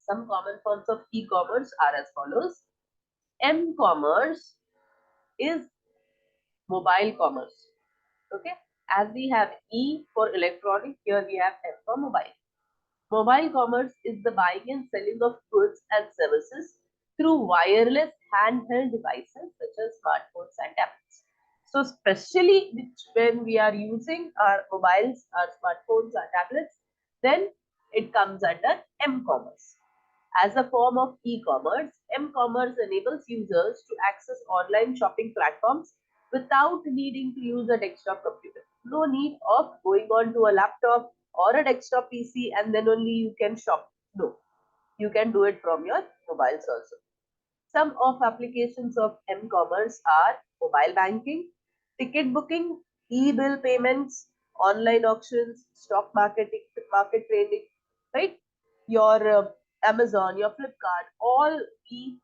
Some common forms of e-commerce are as follows. M-commerce is mobile commerce. Okay, as we have E for electronic, here we have M for mobile. Mobile commerce is the buying and selling of goods and services through wireless handheld devices such as smartphones and tablets. So, especially when we are using our mobiles, our smartphones, our tablets, then it comes under M-commerce. As a form of e-commerce, M-commerce enables users to access online shopping platforms without needing to use a desktop computer. No need of going on to a laptop or a desktop PC and then only you can shop. No, you can do it from your mobiles also. Some of applications of m-commerce are mobile banking, ticket booking, e-bill payments, online auctions, stock market trading, right? Your Amazon, your Flipkart, all we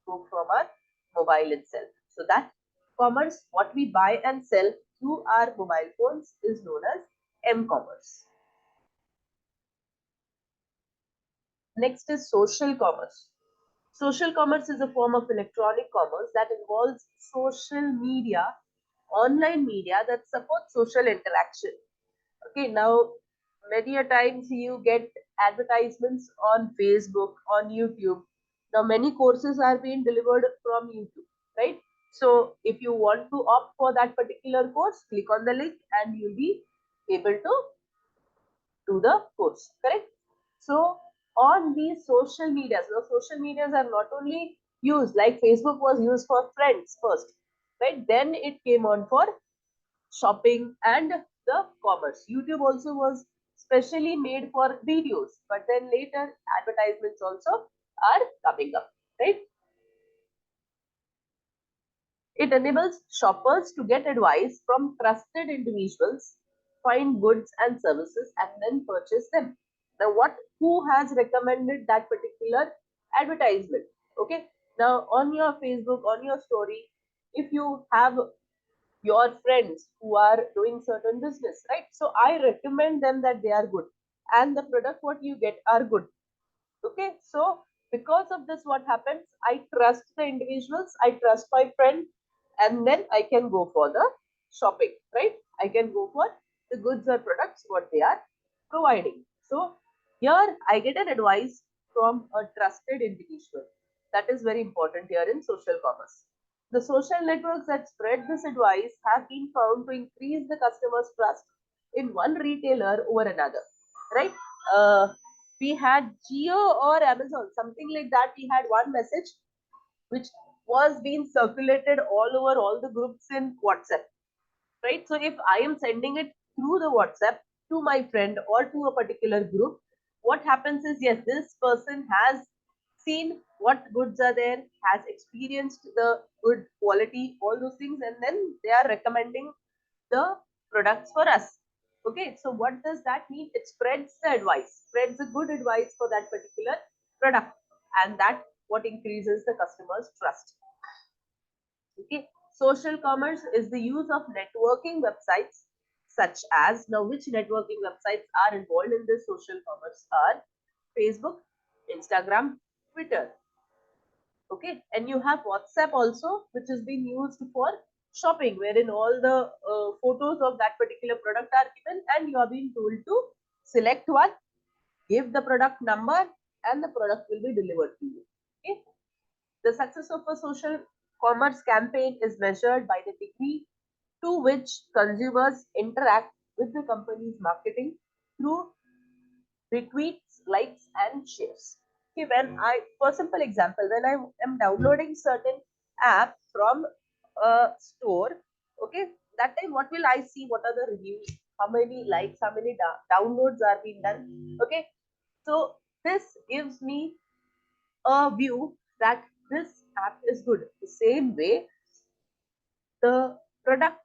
go from our mobile itself. So that commerce, what we buy and sell through our mobile phones, is known as m-commerce. Next is social commerce. Social commerce is a form of electronic commerce that involves social media, online media that supports social interaction. Okay, now many a times you get advertisements on Facebook, on YouTube. Now many courses are being delivered from YouTube, right? So if you want to opt for that particular course, click on the link and you'll be able to do the course, correct? So on these social medias, the social medias are not only used, like Facebook was used for friends first, right? Then it came on for shopping and the commerce. YouTube also was specially made for videos, but then later advertisements also are coming up, right? It enables shoppers to get advice from trusted individuals, find goods and services, and then purchase them. Now, who has recommended that particular advertisement? Okay. Now, on your Facebook, on your story, if you have your friends who are doing certain business, right? So I recommend them that they are good, and the product what you get are good. Okay, so because of this, what happens? I trust the individuals, I trust my friend, and then I can go for the shopping, right? I can go for the goods or products what they are providing. So here I get an advice from a trusted individual. That is very important here in social commerce. The social networks that spread this advice have been found to increase the customer's trust in one retailer over another, right? We had Geo or Amazon, something like that. We had one message which was being circulated all over all the groups in WhatsApp, right? So if I am sending it through the WhatsApp to my friend or to a particular group, what happens is, yes, this person has seen what goods are there, has experienced the good quality, all those things, and then they are recommending the products for us. Okay, so what does that mean? It spreads the advice, spreads the good advice for that particular product, and that what increases the customer's trust. Okay, social commerce is the use of networking websites such as, now which networking websites are involved in this social commerce are Facebook, Instagram, Twitter. Okay, and you have WhatsApp also, which is being used for shopping, wherein all the photos of that particular product are given and you are being told to select one, give the product number, and the product will be delivered to you. Okay, the success of a social commerce campaign is measured by the degree to which consumers interact with the company's marketing through retweets, likes, and shares. Okay, for simple example, when I am downloading certain app from a store, okay, that time what will I see? What are the reviews? How many likes? How many downloads are being done? Okay, so this gives me a view that this app is good. The same way, the product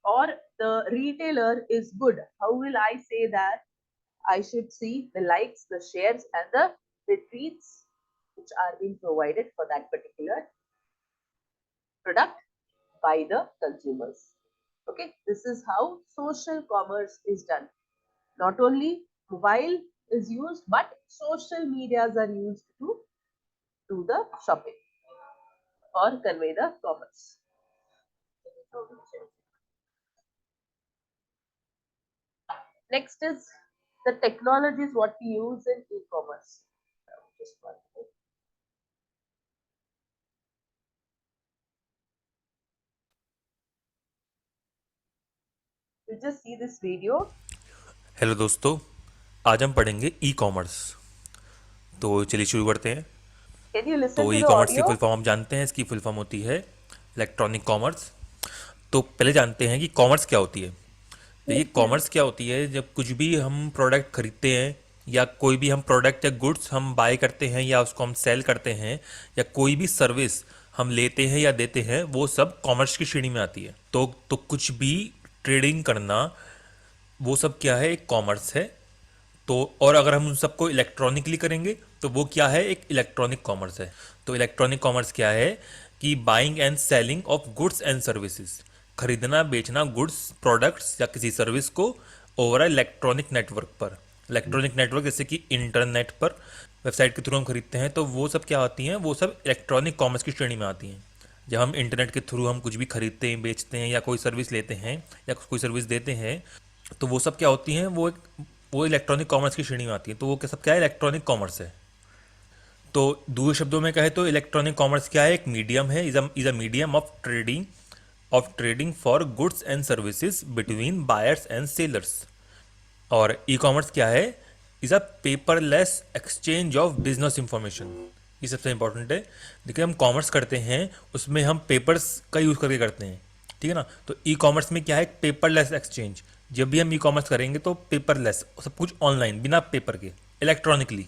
or the retailer is good. How will I say that? I should see the likes, the shares, and the retweets which are being provided for that particular product by the consumers. Okay, this is how social commerce is done. Not only mobile, is used, but social medias are used to do the shopping or convey the commerce. Next is the technologies what we use in e-commerce. Just one minute. You just see this video. Hello दोस्तों, आज हम पढ़ेंगे e commerce. तो चलिए शुरू करते हैं। Can you listen तो to ई the कॉमर्स की audio? फुल फॉर्म हम जानते हैं, इसकी फुल फॉर्म होती है इलेक्ट्रॉनिक कॉमर्स। तो पहले जानते हैं कि कॉमर्स क्या होती है। देखिए, कॉमर्स क्या होती है, जब कुछ भी हम प्रोडक्ट खरीदते हैं या कोई भी हम प्रोडक्ट या गुड्स हम बाय करते हैं या उसको हम सेल करते हैं या कोई भी सर्विस हम लेते हैं या देते हैं, वो सब कॉमर्स की श्रेणी में आती है। तो कुछ भी ट्रेडिंग करना, वो सब क्या है, एक कॉमर्स है। तो और अगर हम उन सबको इलेक्ट्रॉनिकली करेंगे तो वो क्या है, एक इलेक्ट्रॉनिक कॉमर्स है। तो इलेक्ट्रॉनिक कॉमर्स क्या है कि buying and selling of goods and services, खरीदना बेचना गुड्स प्रोडक्ट्स या किसी सर्विस को ओवर इलेक्ट्रॉनिक नेटवर्क पर। इलेक्ट्रॉनिक नेटवर्क जैसे कि इंटरनेट पर, वेबसाइट के थ्रू हम खरीदते हैं, तो वो सब क्या होती हैं, वो सब इलेक्ट्रॉनिक कॉमर्स की श्रेणी में आती हैं। जब हम इंटरनेट के थ्रू हम कुछ भी खरीदते हैं, बेचते हैं या कोई सर्विस लेते हैं या कोई सर्विस देते हैं, तो वो सब क्या होती हैं, वो इलेक्ट्रॉनिक कॉमर्स की श्रेणी में आती है। तो वो क्या सब क्या है, इलेक्ट्रॉनिक कॉमर्स है। तो दूसरे शब्दों में कहे तो इलेक्ट्रॉनिक कॉमर्स क्या है, एक मीडियम है, is a medium of trading for goods and services between buyers and sellers. और ई कॉमर्स क्या है, is a paperless exchange of business information. ये सबसे इंपॉर्टेंट है। देखिए, हम कॉमर्स करते हैं, उसमें हम पेपर्स का यूज़ करके करते हैं, ठीक है ना। तो ई कॉमर्स में क्या है, पेपरलेस एक्सचेंज। जब भी हम ई कॉमर्स करेंगे तो पेपरलेस, सब कुछ ऑनलाइन, बिना पेपर के, इलेक्ट्रॉनिकली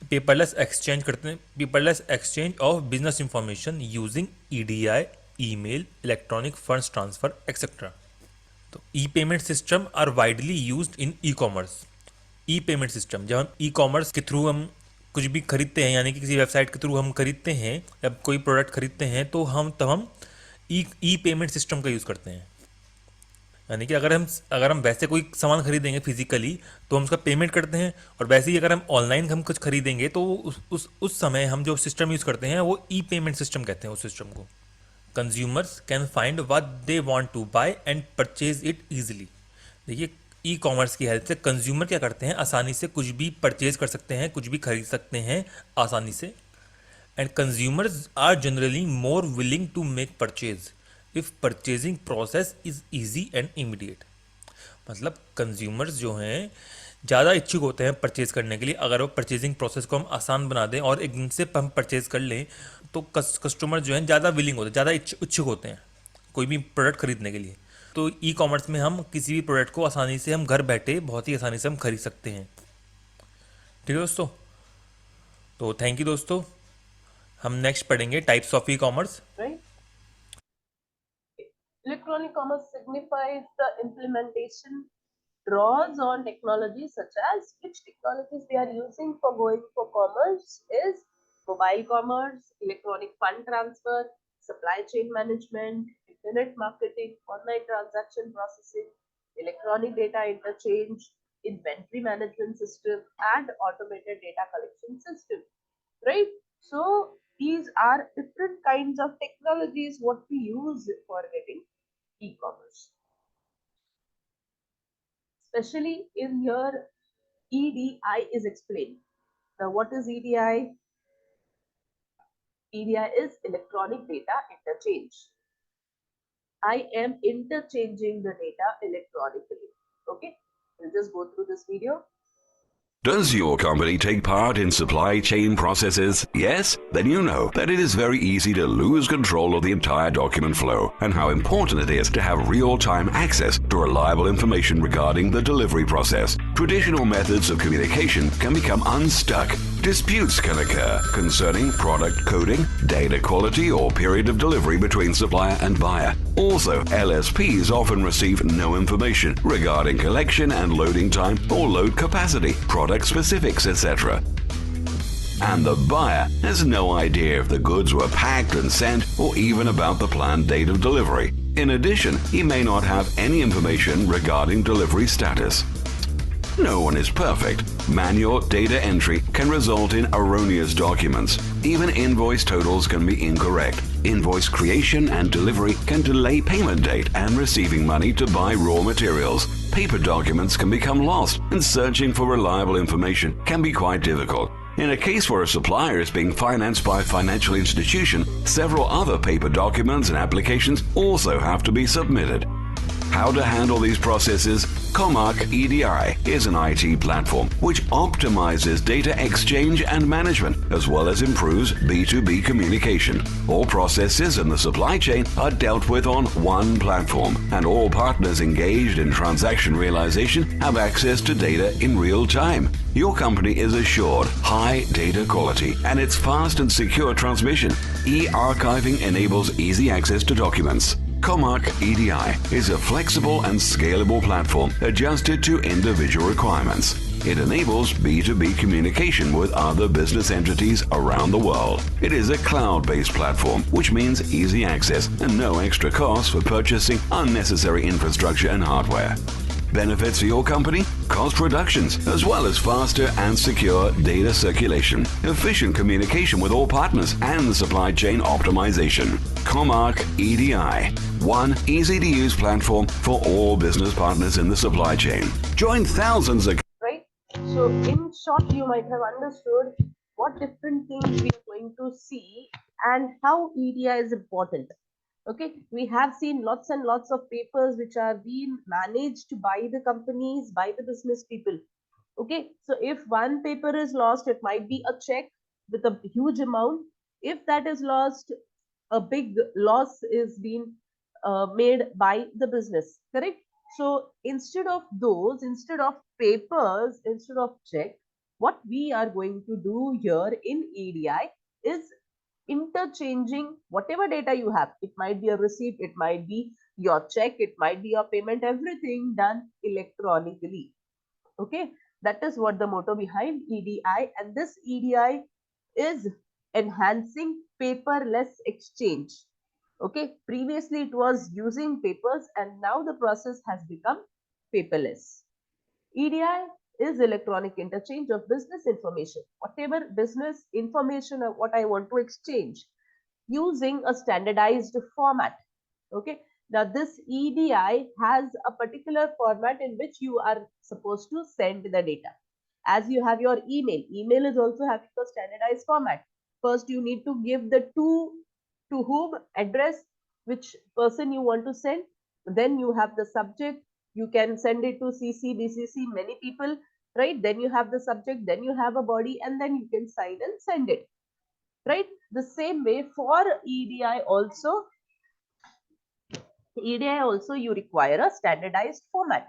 पेपरलेस एक्सचेंज करते हैं। Paperless exchange of business information using EDI, email, electronic funds transfer etcetera. तो e payment system are widely used in e commerce. E payment system, जब हम ई कॉमर्स के through हम कुछ भी खरीदते हैं, यानी कि किसी वेबसाइट के थ्रू हम खरीदते हैं या कोई प्रोडक्ट खरीदते हैं, तो हम ई पेमेंट सिस्टम का यूज़ करते हैं। यानी कि अगर हम वैसे कोई सामान खरीदेंगे फिजिकली तो हम उसका पेमेंट करते हैं, और वैसे ही अगर हम ऑनलाइन हम कुछ खरीदेंगे तो उस समय हम जो सिस्टम यूज़ करते हैं वो ई पेमेंट सिस्टम कहते हैं उस सिस्टम को। Consumers can find what they want to buy and purchase it easily. देखिए, ई कॉमर्स की हेल्प से कंज्यूमर क्या करते हैं, आसानी से कुछ भी परचेज कर सकते हैं, कुछ भी खरीद सकते हैं आसानी से। And consumers are generally more willing to make purchase if purchasing process is easy and immediate. मतलब कंज्यूमर्स जो हैं ज़्यादा इच्छुक होते हैं परचेज करने के लिए, अगर वो परचेजिंग प्रोसेस को हम आसान बना दें और एक दिन से हम परचेज कर लें, तो कस्टमर जो हैं ज़्यादा विलिंग होते हैं, ज़्यादा इच्छुक होते हैं कोई भी प्रोडक्ट खरीदने के लिए। तो ई कॉमर्स में हम किसी भी प्रोडक्ट को आसानी से, हम घर बैठे बहुत ही आसानी से हम खरीद सकते हैं। ठीक है दोस्तों, तो थैंक यू दोस्तों। हम नेक्स्ट पढ़ेंगे types of e commerce. Right? Electronic commerce signifies the implementation draws on technologies such as which technologies they are using for going for commerce is mobile commerce, electronic fund transfer, supply chain management, internet marketing, online transaction processing, electronic data interchange, inventory management system, and automated data collection system. Right? So these are different kinds of technologies what we use for getting e-commerce. Especially in here, EDI is explained. Now, what is EDI? EDI is electronic data interchange. I am interchanging the data electronically. Okay, we'll just go through this video. Does your company take part in supply chain processes? Yes? Then you know that it is very easy to lose control of the entire document flow and how important it is to have real-time access to reliable information regarding the delivery process. Traditional methods of communication can become unstuck. Disputes can occur concerning product coding, data quality, or period of delivery between supplier and buyer. Also, LSPs often receive no information regarding collection and loading time or load capacity, product specifics, etc. And the buyer has no idea if the goods were packed and sent or even about the planned date of delivery. In addition, he may not have any information regarding delivery status. No one is perfect. Manual data entry can result in erroneous documents. Even invoice totals can be incorrect. Invoice creation and delivery can delay payment date and receiving money to buy raw materials. Paper documents can become lost, and searching for reliable information can be quite difficult. In a case where a supplier is being financed by a financial institution, several other paper documents and applications also have to be submitted. How to handle these processes? Comarch EDI is an IT platform which optimizes data exchange and management as well as improves B2B communication. All processes in the supply chain are dealt with on one platform, and all partners engaged in transaction realization have access to data in real time. Your company is assured high data quality and its fast and secure transmission. E-archiving enables easy access to documents. Comarch EDI is a flexible and scalable platform adjusted to individual requirements. It enables B2B communication with other business entities around the world. It is a cloud-based platform, which means easy access and no extra cost for purchasing unnecessary infrastructure and hardware. Benefits for your company? Cost reductions, as well as faster and secure data circulation, efficient communication with all partners, and the supply chain optimization. Comarch EDI, one easy-to-use platform for all business partners in the supply chain. Join thousands of... Right? So in short, you might have understood what different things we are going to see and how EDI is important. Okay, we have seen lots and lots of papers which are being managed by the companies, by the business people. Okay, so if one paper is lost, it might be a check with a huge amount. If that is lost, a big loss is being made by the business, correct? So instead of those, instead of papers, instead of check, what we are going to do here in EDI is interchanging whatever data you have. It might be a receipt, it might be your check, it might be your payment, everything done electronically. Okay, that is what the motto behind EDI, and this EDI is enhancing paperless exchange. Okay, previously it was using papers and now the process has become paperless. EDI is electronic interchange of business information. Whatever business information of what I want to exchange using a standardized format. Okay. Now this EDI has a particular format in which you are supposed to send the data. As you have your email, email is also having a standardized format. First, you need to give the to whom address, which person you want to send. Then you have the subject. You can send it to CC, BCC, many people, right? Then you have the subject, then you have a body, and then you can sign and send it, right? The same way for EDI also, you require a standardized format.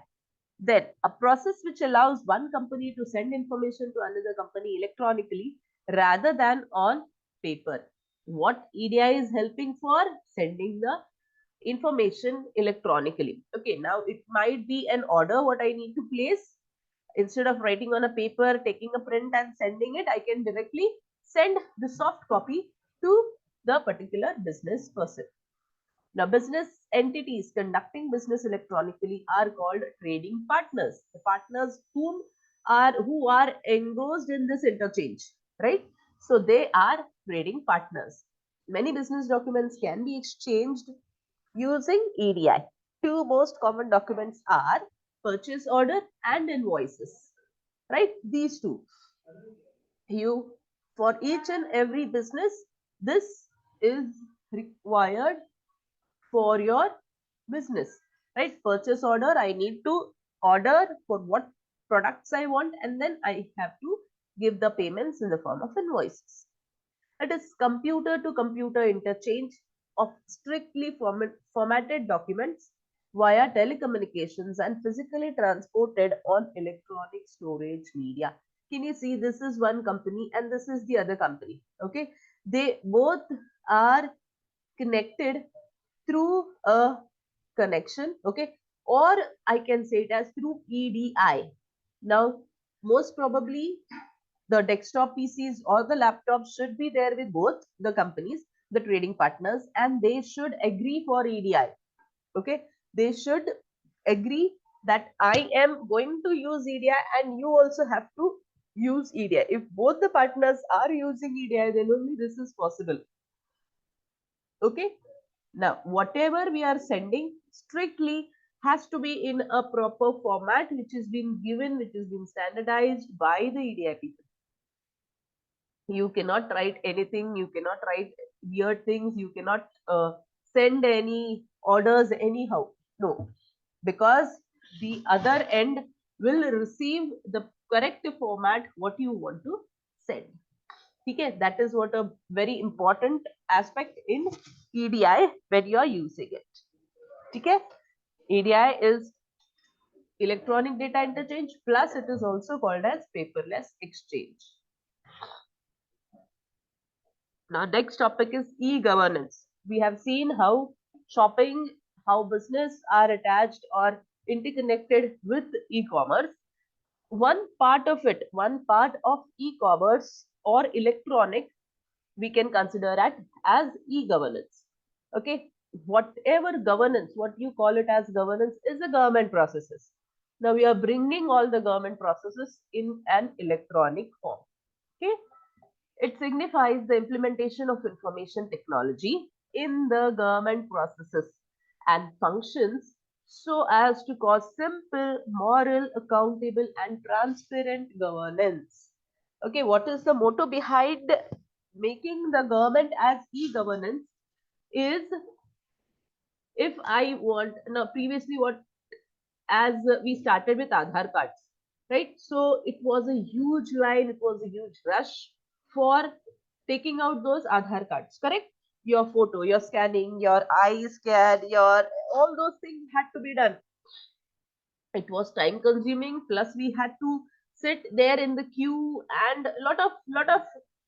Then a process which allows one company to send information to another company electronically rather than on paper. What EDI is helping for? Sending the information electronically. Okay, now it might be an order what I need to place. Instead of writing on a paper, taking a print and sending it, I can directly send the soft copy to the particular business person. Now, business entities conducting business electronically are called trading partners. The partners who are engrossed in this interchange, right? So they are trading partners. Many business documents can be exchanged using EDI. Two most common documents are purchase order and invoices, right? These two. You, for each and every business, this is required for your business, right? Purchase order, I need to order for what products I want, and then I have to give the payments in the form of invoices. It is computer to computer interchange of strictly formatted documents via telecommunications and physically transported on electronic storage media. Can you see, this is one company and this is the other company? Okay, they both are connected through a connection, okay, or I can say it as through EDI. Now, most probably the desktop PCs or the laptops should be there with both the companies, the trading partners, and they should agree for EDI. Okay, they should agree that I am going to use EDI and you also have to use EDI. If both the partners are using EDI, then only this is possible. Okay. Now, whatever we are sending strictly has to be in a proper format which has been given, which has been standardized by the EDI people. You cannot write anything, you cannot write weird things, you cannot send any orders anyhow. No, because the other end will receive the correct format what you want to send. Okay, that is what a very important aspect in EDI when you are using it. Okay, EDI is electronic data interchange, plus it is also called as paperless exchange. Now, next topic is e-governance. We have seen how shopping, how business are attached or interconnected with e-commerce. One part of it, one part of e-commerce or electronic, we can consider it as e-governance. Okay, whatever governance, what you call it as governance, is the government processes. Now we are bringing all the government processes in an electronic form. Okay, it signifies the implementation of information technology in the government processes and functions so as to cause simple, moral, accountable, and transparent governance. Okay, what is the motto behind making the government as e-governance? Is if I want, now previously what, as we started with Aadhaar cards, right? So it was a huge line, it was a huge rush for taking out those Aadhaar cards, correct? Your photo, your scanning, your eye scan, your all those things had to be done. It was time consuming, plus we had to sit there in the queue and lot of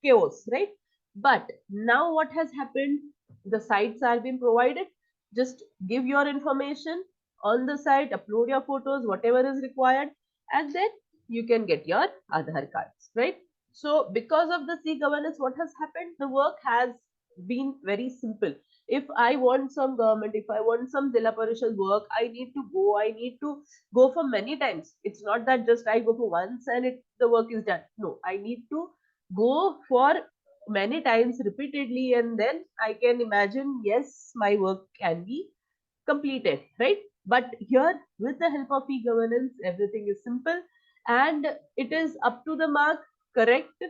chaos, right? But now what has happened, the sites are being provided, just give your information on the site, upload your photos, whatever is required, and then you can get your Aadhaar cards, right? So because of the e-governance, what has happened, the work has been very simple. If I want some government, if I want some Zilla Parishad work, I need to go for many times. It's not that just I go for once and the work is done. No, I need to go for many times repeatedly, and then I can imagine, yes, my work can be completed, right? But here, with the help of e-governance, everything is simple and it is up to the mark, correct,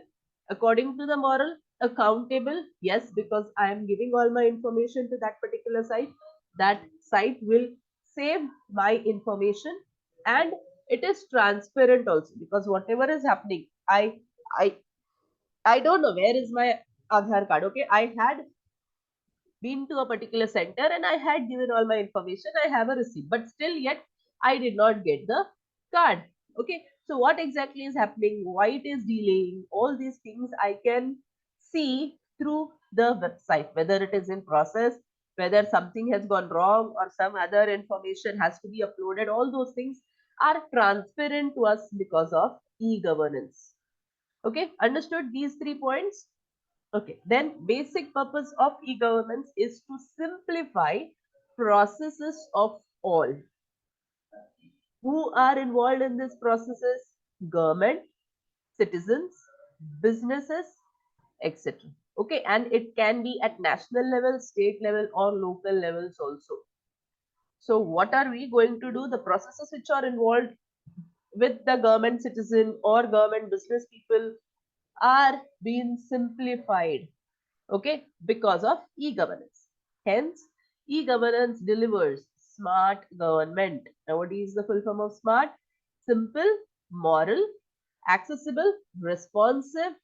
according to the moral, accountable. Yes, because I am giving all my information to that particular site. That site will save my information, and it is transparent also, because whatever is happening, I I don't know where is my Aadhaar card. Okay, I had been to a particular center and I had given all my information. I have a receipt, but still yet I did not get the card. Okay, so what exactly is happening? Why it is delaying? All these things I can see through the website, whether it is in process, whether something has gone wrong or some other information has to be uploaded. All those things are transparent to us because of e-governance. Okay, understood these 3 points? Okay, then basic purpose of e-governance is to simplify processes of all. Who are involved in these processes? Government, citizens, businesses, etc. Okay, and it can be at national level, state level, or local levels also. So what are we going to do? The processes which are involved with the government citizen or government business people are being simplified, okay, because of e-governance. Hence, e-governance delivers smart government. Now, what is the full form of smart? Simple, moral, accessible, responsive,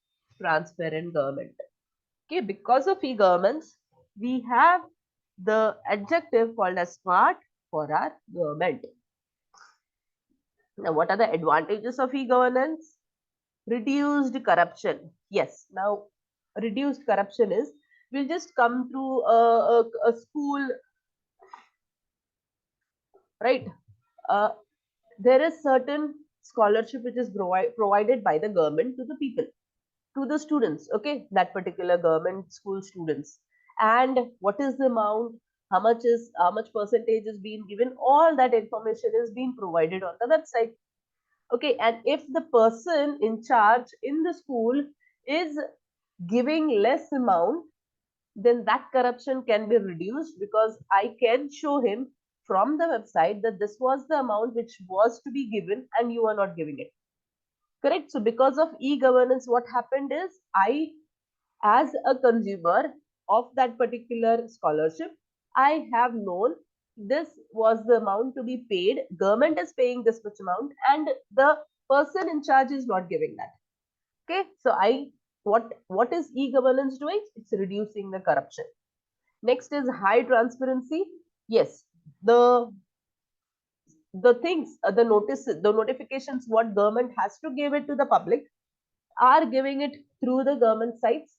transparent government. Okay, because of e-governance, we have the adjective called as smart for our government. Now, what are the advantages of e-governance? Reduced corruption. Yes, now reduced corruption is, we'll just come through a school, right? uh, there is certain scholarship which is provided by the government to the people, to the students, okay, that particular government school students. And what is the amount? how much percentage is being given, all that information is being provided on the website. Okay, and if the person in charge in the school is giving less amount, then that corruption can be reduced, because I can show him from the website that this was the amount which was to be given and you are not giving it. Correct. So because of e-governance, what happened is, I, as a consumer of that particular scholarship, I have known this was the amount to be paid. Government is paying this much amount, and the person in charge is not giving that. Okay. So what is e-governance doing? It's reducing the corruption. Next is high transparency. Yes, the things, the notifications what government has to give it to the public are giving it through the government sites.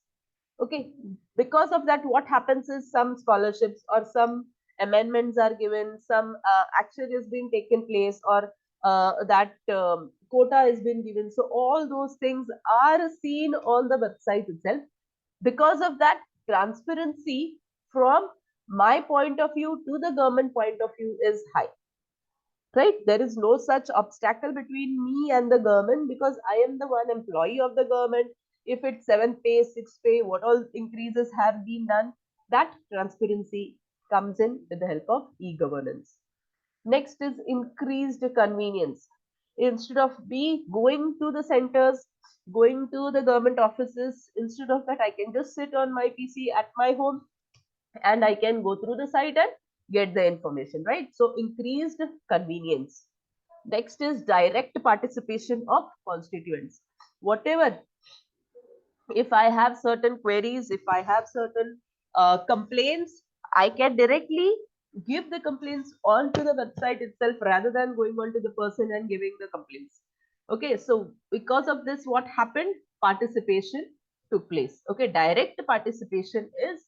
Okay, because of that, what happens is, some scholarships or some amendments are given, some action is being taken place, or that quota is being given. So all those things are seen on the website itself. Because of that, transparency from my point of view to the government point of view is high. Right? There is no such obstacle between me and the government, because I am the one employee of the government. If it's 7th pay, 6th pay, what all increases have been done, that transparency comes in with the help of e-governance. Next is increased convenience. Instead of me going to the centers, going to the government offices, instead of that, I can just sit on my PC at my home, and I can go through the site and get the information, right? So increased convenience. Next is direct participation of constituents. Whatever, if I have certain queries, if I have certain complaints, I can directly give the complaints onto the website itself, rather than going on to the person and giving the complaints. Okay, so because of this, what happened? Participation took place. Okay, direct participation is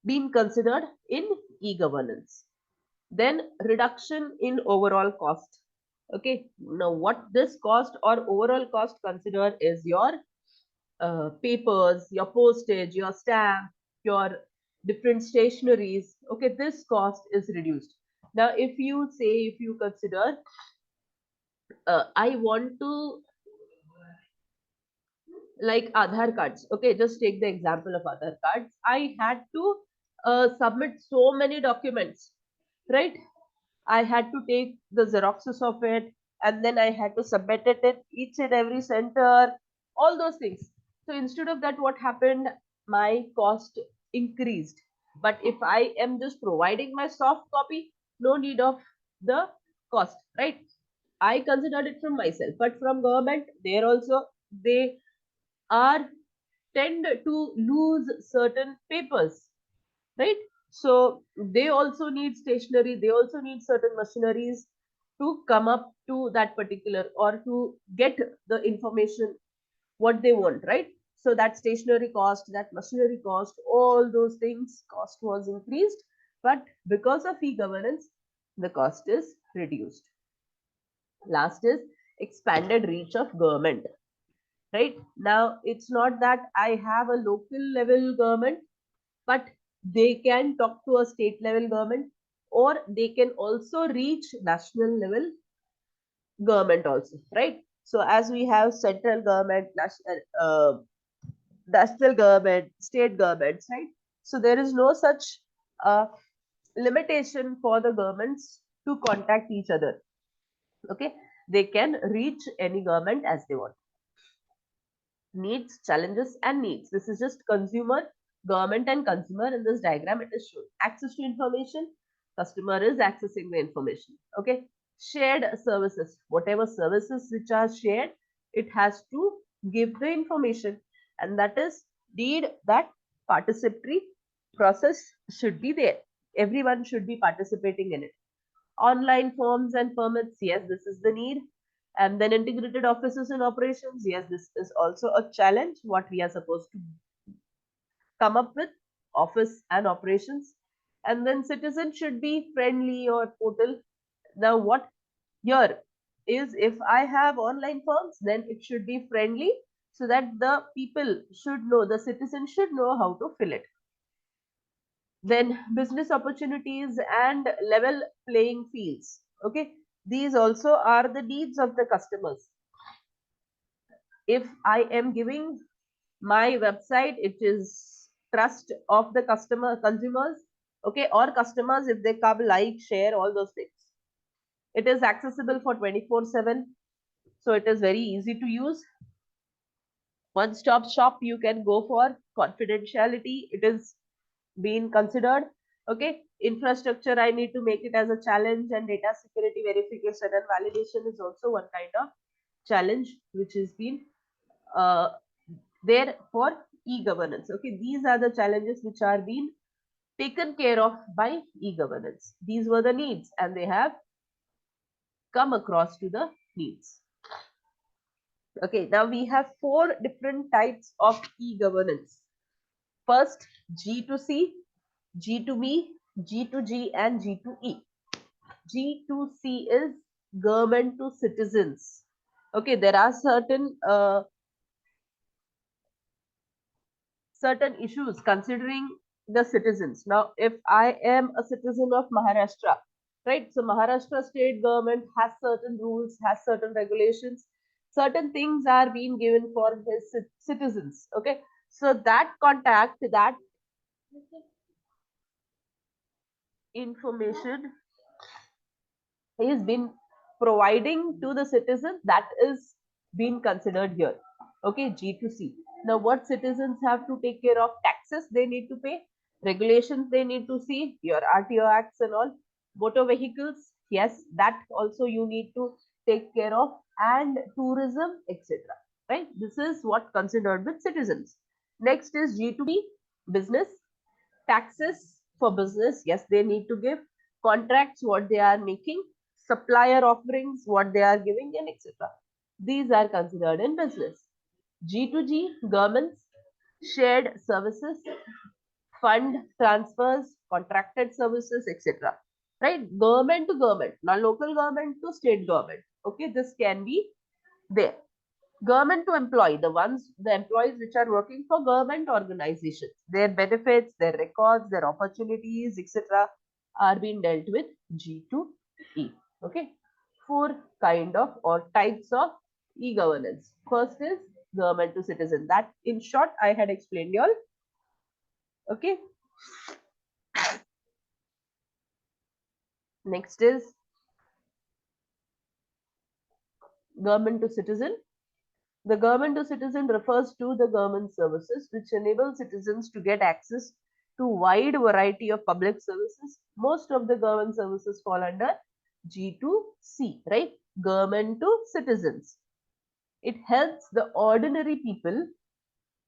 being considered in e-governance. Then reduction in overall cost. Okay, now what this cost or overall cost considered is your papers, your postage, your stamp, your different stationaries. Okay, this cost is reduced. Now, if you say, if you consider, I want to, like Aadhaar cards. Okay, just take the example of Aadhaar cards. I had to submit so many documents, right? I had to take the xeroxes of it, and then I had to submit it at each and every center, all those things. So instead of that, what happened? My cost increased. But if I am just providing my soft copy, no need of the cost, right? I considered it from myself, but from government, there also they are tend to lose certain papers, right? So they also need stationery, they also need certain machineries to come up to that particular, or to get the information what they want, right? So that stationery cost, that machinery cost, all those things, cost was increased. But because of e-governance, the cost is reduced. Last is expanded reach of government. Right now, it's not that I have a local level government, but they can talk to a state level government, or they can also reach national level government also, right? So as we have central government, national government, state governments, right? So there is no such uh, limitation for the governments to contact each other. Okay, they can reach any government as they want. Needs, challenges, and needs. This is just consumer, government, and consumer. In this diagram, it is shown. Access to information, customer is accessing the information. Okay. Shared services, whatever services which are shared, it has to give the information, and that is need that participatory process should be there. Everyone should be participating in it. Online forms and permits, yes, this is the need. And then integrated offices and operations, yes, this is also a challenge what we are supposed to come up with, office and operations. And then citizen should be friendly or portal. Now what here is, if I have online forms, then it should be friendly, so that the people should know, the citizen should know how to fill it. Then business opportunities and level playing fields. Okay, these also are the needs of the customers. If I am giving my website, it is trust of the consumers, okay, or customers, if they come, like, share, all those things. It is accessible for 24/7, so it is very easy to use. One stop shop you can go for. Confidentiality, it is being considered. Okay, infrastructure, I need to make it as a challenge, and data security verification and validation is also one kind of challenge which has been uh, there for e-governance. Okay, these are the challenges which are being taken care of by e-governance. These were the needs, and they have come across to the needs. Okay, now we have 4 different types of e-governance. First, G2C, G2B, G2G, and G2E. G2C is government to citizens. Okay, there are certain issues considering the citizens. Now, if I am a citizen of Maharashtra, right? So Maharashtra state government has certain rules, has certain regulations, certain things are being given for his citizens. Okay, so that contact, that information is been providing to the citizens, that is being considered here. Okay, G2C. Now, what citizens have to take care of? Taxes they need to pay, regulations they need to see, your RTO acts and all, motor vehicles, yes, that also you need to take care of, and tourism, etc. Right? This is what considered with citizens. Next is G2B, business. Taxes for business, yes, they need to give. Contracts, what they are making. Supplier offerings, what they are giving, and etc. These are considered in business. G2G, governments, shared services, fund transfers, contracted services, etc. Right? Government to government, now local government to state government. Okay, this can be there. Government to employee, the employees which are working for government organizations, their benefits, their records, their opportunities, etc. are being dealt with G2E. Okay, 4 kind of or types of e-governance. First is government to citizen, that in short I had explained you all. Okay, next is government to citizen. The government to citizen refers to the government services which enable citizens to get access to wide variety of public services. Most of the government services fall under G2C, right? Government to citizens. It helps the ordinary people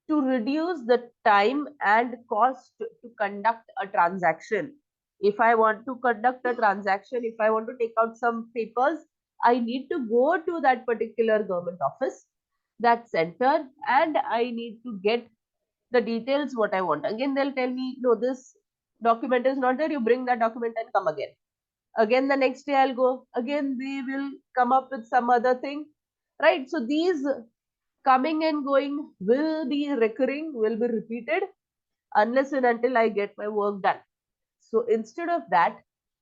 to reduce the time and cost to conduct a transaction. If I want to conduct a transaction, if I want to take out some papers, I need to go to that particular government office, that center, and I need to get the details what I want. Again, they'll tell me, no, this document is not there. You bring that document and come again. Again, the next day I'll go. Again, they will come up with some other thing, right? So these coming and going will be recurring, will be repeated unless and until I get my work done. So instead of that,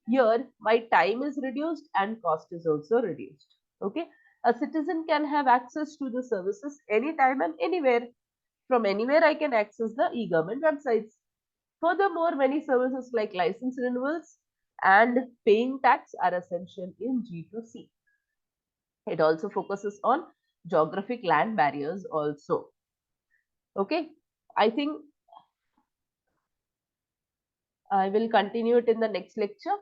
here my time is reduced and cost is also reduced. Okay, a citizen can have access to the services anytime and anywhere. From anywhere, I can access the e-government websites. Furthermore, many services like license renewals and paying tax are essential in G2C. It also focuses on geographic land barriers also. Okay, I think I will continue it in the next lecture.